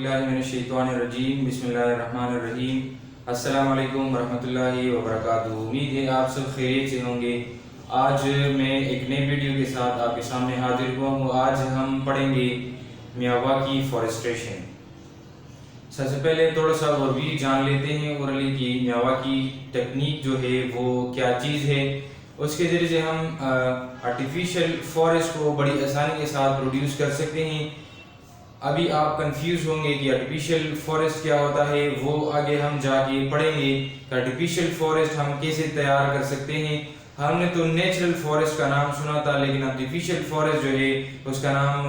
बिल्लाहि मिनश्शैतानिर्रजीम बिस्मिल्लाहिर्रहमानिर्रहीम। अस्सलाम वालेकुम रहमतुल्लाहि व बरकातुहू। उम्मीद है आप सब खैरियत से होंगे। आज मैं एक नई वीडियो के साथ आपके सामने हाजिर हुआ हूँ। आज हम पढ़ेंगे मियावाकी फॉरेस्टेशन। सबसे पहले थोड़ा सा ओवरव्यू जान लेते हैं ओरली की मियावाकी टेक्निक जो है वो क्या चीज़ है। उसके ज़रिए से हम आर्टिफिशियल फॉरेस्ट को बड़ी आसानी के साथ प्रोड्यूस कर सकते हैं। अभी आप कंफ्यूज होंगे कि आर्टिफिशियल फॉरेस्ट क्या होता है, वो आगे हम जाके पढ़ेंगे कि आर्टिफिशियल फॉरेस्ट हम कैसे तैयार कर सकते हैं। हमने तो नेचुरल फॉरेस्ट का नाम सुना था, लेकिन आर्टिफिशियल फॉरेस्ट जो है उसका नाम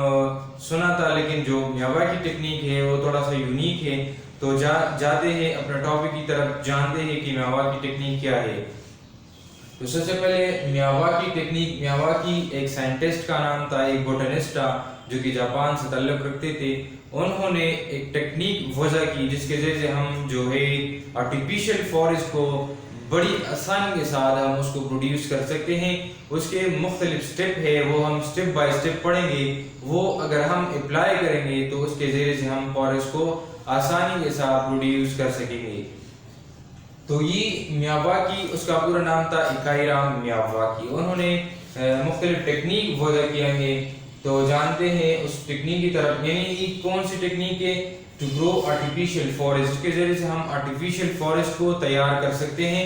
सुना था, लेकिन जो मियावाकी टेक्निक है वो थोड़ा सा यूनिक है। तो जाते हैं अपने टॉपिक की तरफ, जानते हैं कि मियावाकी टेक्निक क्या है। तो सबसे पहले मियावाकी टेक्निक, मियावाकी एक साइंटिस्ट का नाम था, एक बोटनिस्ट था जो कि जापान से ताल्लुक़ रखते थे। उन्होंने एक टेक्निक वजह की जिसके जरिए से हम जो है आर्टिफिशियल फॉरेस्ट को बड़ी आसानी के साथ हम उसको प्रोड्यूस कर सकते हैं। उसके मुख्तलिफ स्टेप है, वो हम स्टेप बाय स्टेप पढ़ेंगे। वो अगर हम अप्लाई करेंगे तो उसके जरिए से हम फॉरेस्ट को आसानी के साथ प्रोड्यूस कर सकेंगे। तो ये मियावाकी, उसका पूरा नाम था इकाईराम मियावाकी। उन्होंने मुख्तलिफ टेक्निक वजह किया है। तो जानते हैं उस टेक्निक की तरफ, यानी कौन सी टेक्निक है, टू ग्रो आर्टिफिशियल फॉरेस्ट के जरिए से हम आर्टिफिशियल फॉरेस्ट को तैयार कर सकते हैं।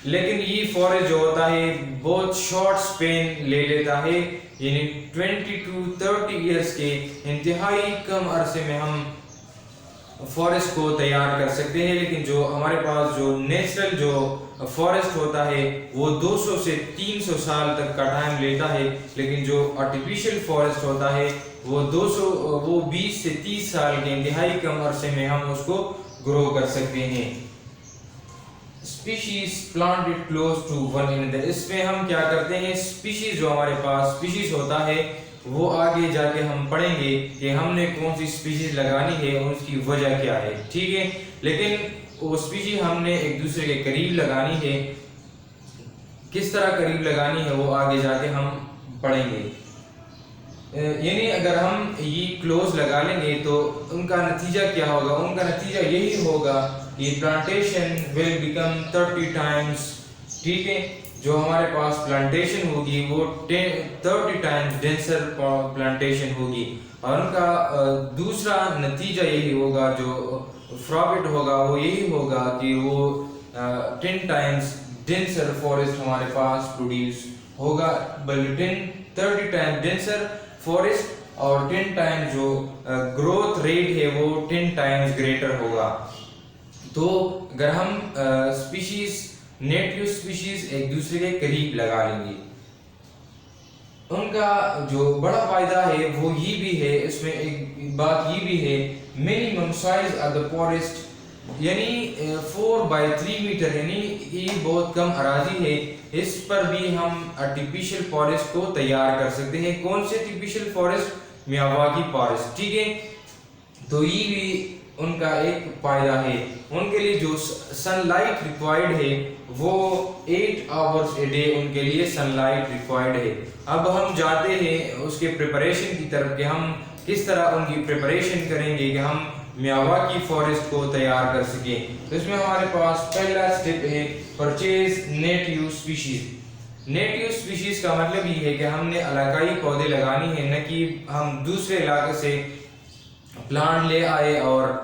लेकिन ये फॉरेस्ट जो होता है बहुत शॉर्ट स्पेन ले लेता है, यानी 20 to 30 ईयर्स के इंतहाई कम अरसे में हम फॉरेस्ट को तैयार कर सकते हैं। लेकिन जो हमारे पास जो नेचुरल जो फॉरेस्ट होता है वो 200 से 300 साल तक का टाइम लेता है, लेकिन जो आर्टिफिशियल फॉरेस्ट होता है वो 20 से 30 साल के इंतहाई कम अरसे में हम उसको ग्रो कर सकते हैं। Species planted close to one another, इसमें हम क्या करते हैं, स्पीशीज जो हमारे पास स्पीशीज होता है वो आगे जाके हम पढ़ेंगे कि हमने कौन सी स्पीशीज लगानी है और उसकी वजह क्या है, ठीक है। लेकिन वो स्पीशीज हमने एक दूसरे के करीब लगानी है, किस तरह करीब लगानी है वो आगे जाके हम पढ़ेंगे। यानी अगर हम ये क्लोज लगा लेंगे तो उनका नतीजा क्या होगा, उनका नतीजा यही होगा कि प्लांटेशन विल बिकम 30 टाइम्स, ठीक है। जो हमारे पास प्लांटेशन होगी वो 30 टाइम्स डेंसर प्लांटेशन होगी। और उनका दूसरा नतीजा यही होगा, जो प्रॉफिट होगा वो यही होगा कि वो 10 टाइम्स डेंसर फॉरेस्ट हमारे पास प्रोड्यूस होगा, बल्कि 30 टाइम्स डेंसर फॉरेस्ट और 10 टाइम्स जो ग्रोथ रेट है वो 10 टाइम्स ग्रेटर होगा। तो अगर हम स्पीशीज, नेटिव स्पीशीज एक दूसरे के करीब लगा लेंगे, उनका जो बड़ा फायदा है वो ये भी है, इसमें एक बात ये भी है, minimum size of the forest यानी 4x3 मीटर, यानी ये बहुत कम अराजी है, इस पर भी हम आर्टिफिशियल फॉरेस्ट को तैयार कर सकते हैं। कौन से आर्टिफिशियल फॉरेस्ट, मियावाकी फॉरेस्ट, ठीक है। तो ये भी उनका एक फायदा है। उनके लिए जो सनलाइट रिक्वायर्ड है वो 8 आवर्स ए डे उनके लिए सनलाइट रिक्वायर्ड है। अब हम जाते हैं उसके प्रिपरेशन की तरफ कि हम किस तरह उनकी प्रिपरेशन करेंगे कि हम मियावाकी फॉरेस्ट को तैयार कर सकें। तो इसमें हमारे पास पहला स्टेप है purchase native species. Native species का मतलब ये है कि हमने इलाकाई पौधे लगानी है, न कि हम दूसरे इलाके से प्लांट ले आए और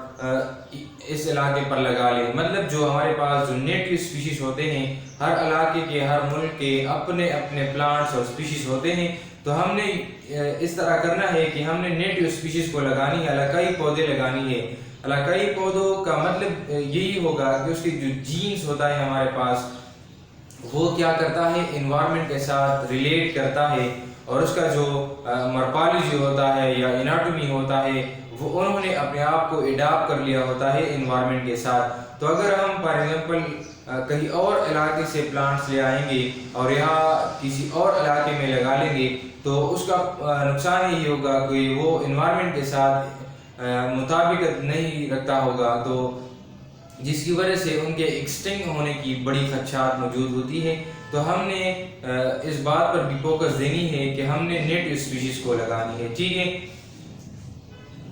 इस इलाके पर लगा ले। मतलब जो हमारे पास जो नेटिव स्पीशीज होते हैं, हर इलाके के, हर मुल्क के अपने अपने प्लांट्स और स्पीशीज होते हैं। तो हमने इस तरह करना है कि हमने नेटिव स्पीशीज को लगानी है, इलाकाई पौधे लगानी है। इलाकाई पौधों का मतलब यही होगा कि उसके जो जीन्स होता है हमारे पास वो क्या करता है, एनवायरनमेंट के साथ रिलेट करता है, और उसका जो मॉर्फोलॉजी होता है या एनाटॉमी होता है वो उन्होंने अपने आप को एडाप्ट कर लिया होता है एनवायरनमेंट के साथ। तो अगर हम फॉर एग्जांपल कहीं और इलाके से प्लांट्स ले आएंगे और यहाँ किसी और इलाके में लगा लेंगे तो उसका नुकसान यही होगा कि वो एनवायरनमेंट के साथ मुताबिकत नहीं रखता होगा, तो जिसकी वजह से उनके एक्सटिंक्ट होने की बड़ी खदशात मौजूद होती है। तो हमने इस बात पर भी फोकस देनी है कि हमने नेटिव स्पीशीज को लगानी है, ठीक है।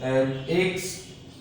1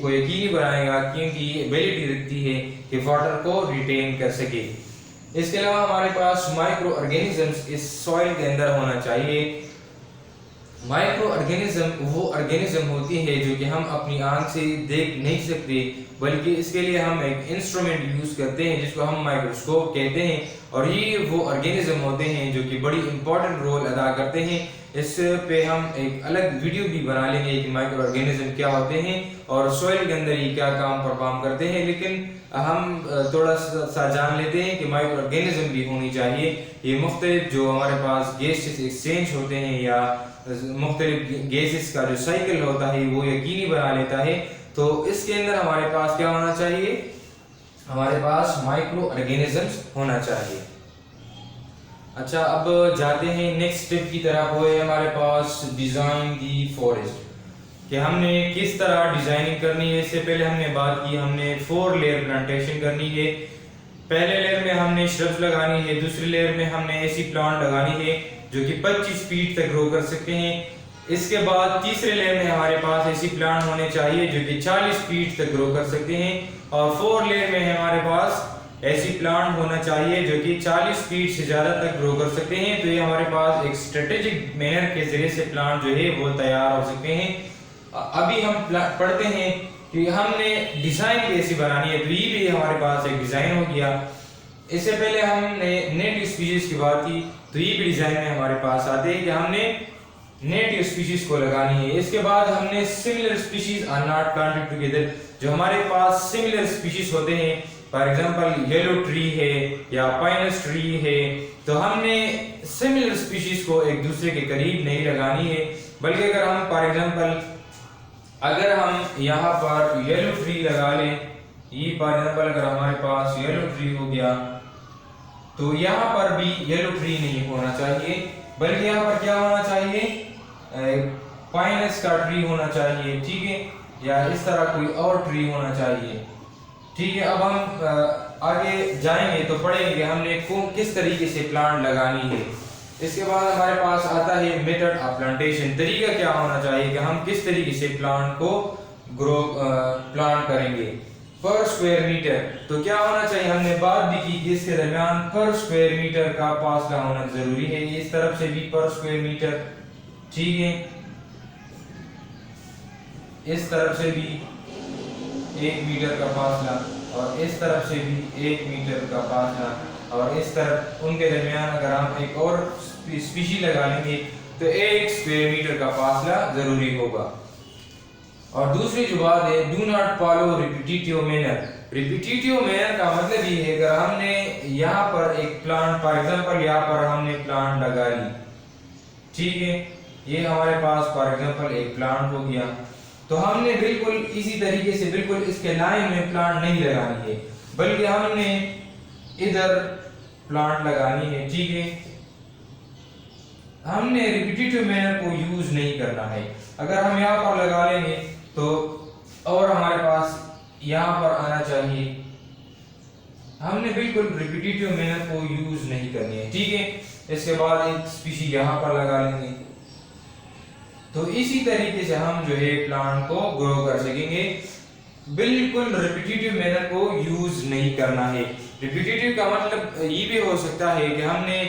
को यकीनी बनाएगा, क्योंकि ये एबिलिटी रखती है कि वाटर को रिटेन कर सके। इसके अलावा हमारे पास माइक्रो ऑर्गेनिजम्स इस सॉइल के अंदर होना चाहिए। माइक्रो ऑर्गेनिज्म वो ऑर्गेनिज्म होती है जो कि हम अपनी आंख से देख नहीं सकते, बल्कि इसके लिए हम एक इंस्ट्रूमेंट यूज करते हैं जिसको हम माइक्रोस्कोप कहते हैं, और ये वो ऑर्गेनिज्म होते हैं जो कि बड़ी इंपॉर्टेंट रोल अदा करते हैं। इस पे हम एक अलग वीडियो भी बना लेंगे कि माइक्रो ऑर्गेनिज्म क्या होते हैं और सॉइल के अंदर ये क्या काम परफॉर्म करते हैं, लेकिन हम थोड़ा सा जान लेते हैं कि माइक्रो ऑर्गेनिज्म भी होनी चाहिए। ये मुख्तलिफ जो हमारे पास गैसेस एक्सचेंज होते हैं या मुख्तलिफ गैसेस का जो साइकिल होता है वो यकीनी बना लेता है। तो इसके अंदर हमारे पास क्या होना चाहिए, हमारे पास माइक्रो ऑर्गेनिजम्स होना चाहिए। अच्छा, अब जाते हैं नेक्स्ट स्टेप की तरफ। वो है हमारे पास डिजाइन दी फॉरेस्ट, कि हमने किस तरह डिजाइनिंग करनी है। इससे पहले हमने बात की, हमने 4 लेयर प्लांटेशन करनी है। पहले लेयर में हमने श्रब्स लगानी है, दूसरी लेयर में हमने ऐसी प्लांट लगानी है जो कि 25 फीट तक ग्रो कर सकते हैं। इसके बाद तीसरे लेयर में हमारे पास ऐसी प्लांट होने चाहिए जो कि 40 फीट तक ग्रो कर सकते हैं, और 4 लेयर में हमारे पास ऐसी प्लांट होना चाहिए जो कि 40 फीट से ज़्यादा तक ग्रो कर सकते हैं। तो ये हमारे पास एक स्ट्रेटेजिक मैनर के जरिए से प्लांट जो है वो तैयार हो सकते हैं। अभी हम पढ़ते हैं कि हमने डिज़ाइन कैसी बनानी है, तो ये भी हमारे पास एक डिज़ाइन हो गया। इससे पहले हमने नेटिव स्पीशीज की बात की, तो ये भी डिज़ाइन में हमारे पास आते हैं कि हमने नेटिव स्पीशीज को लगानी है। इसके बाद हमने similar species are not planted together, जो हमारे पास सिमिलर स्पीशीज होते हैं, फॉर एग्जांपल येलो ट्री है या पाइनस ट्री है, तो हमने सिमिलर स्पीशीज को एक दूसरे के करीब नहीं लगानी है, बल्कि अगर हम फॉर एग्जांपल अगर हम यहाँ पर येलो ट्री लगा लें, ये फॉर एग्जांपल अगर हमारे पास येलो ट्री हो गया, तो यहाँ पर भी येलो ट्री नहीं होना चाहिए, बल्कि यहाँ पर क्या होना चाहिए, पाइनस का ट्री होना चाहिए, ठीक है, या इस तरह कोई और ट्री होना चाहिए, ठीक है। अब हम आगे जाएंगे तो पढ़ेंगे हमने किस तरीके से प्लांट लगानी है। इसके बाद हमारे पास आता है मेथड ऑफ प्लांटेशन, तरीका क्या होना चाहिए कि हम किस तरीके से प्लांट को प्लांट करेंगे। पर स्क्वायर मीटर, तो क्या होना चाहिए, हमने बात भी की कि इसके दरमियान पर स्क्वायर मीटर का फासला होना जरूरी है। इस तरफ से भी पर स्क्वायर मीटर, ठीक है, इस तरफ से भी 1 मीटर का फासला, और इस तरफ से भी 1 मीटर का फासला, और इस तरफ उनके दरमियान अगर हम एक और स्पीशी लगा लेंगे तो 1 स्क्वायर मीटर का फासला जरूरी होगा। और दूसरी जो बात है, do not follow repetitive manner. Repetitive manner का मतलब ये है अगर हमने यहाँ पर एक प्लांट, फॉर एग्जांपल यहाँ पर हमने प्लांट लगा ली, ठीक है, ये हमारे पास फॉर एग्जांपल एक प्लांट हो गया, तो हमने बिल्कुल इसी तरीके से बिल्कुल इसके लाइन में प्लांट नहीं लगानी है, बल्कि हमने इधर प्लांट लगानी है, ठीक है। हमने रिपीटेटिव मैनर को यूज नहीं करना है। अगर हम यहाँ पर लगा लेंगे तो और हमारे पास यहाँ पर आना चाहिए, हमने बिल्कुल रिपीटेटिव मैनर को यूज नहीं करनी है, ठीक है। इसके बाद एक स्पीशी यहाँ पर लगा लेंगे, तो इसी तरीके से हम जो है प्लांट को ग्रो कर सकेंगे। बिल्कुल रिपीटेटिव मैनर को यूज नहीं करना है। रिपीटेटिव का मतलब ये भी हो सकता है कि हमने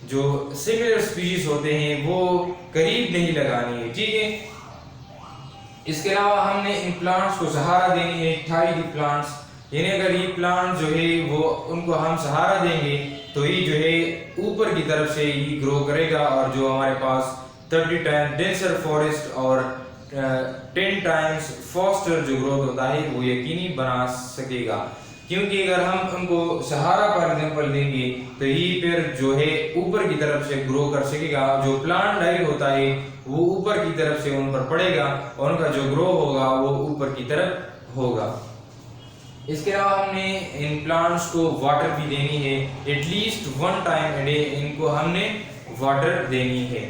जो सिमिलर स्पीशीज होते हैं वो करीब नहीं लगानी है, ठीक है। इसके अलावा हमने इन प्लांट्स को सहारा देनी है, टाई दी प्लांट्स, यानी अगर ये प्लांट जो है वो उनको हम सहारा देंगे तो ये जो है ऊपर की तरफ से ये ग्रो करेगा, और जो हमारे पास 30 टाइम्स डेंसर फॉरेस्ट और 10 टाइम्स फास्टर जो ग्रोथ होता है वो यकीनी बना सकेगा। क्योंकि अगर हम उनको सहारा फॉर एग्जांपल देंगे तो ये फिर जो है ऊपर की तरफ से ग्रो कर सकेगा, जो प्लांट डाइट होता है वो ऊपर की तरफ से उन पर पड़ेगा और उनका जो ग्रो होगा वो ऊपर की तरफ होगा। इसके अलावा हमने इन प्लांट्स को वाटर भी देनी है, एटलीस्ट 1 टाइम अ डे इनको हमने वाटर देनी है।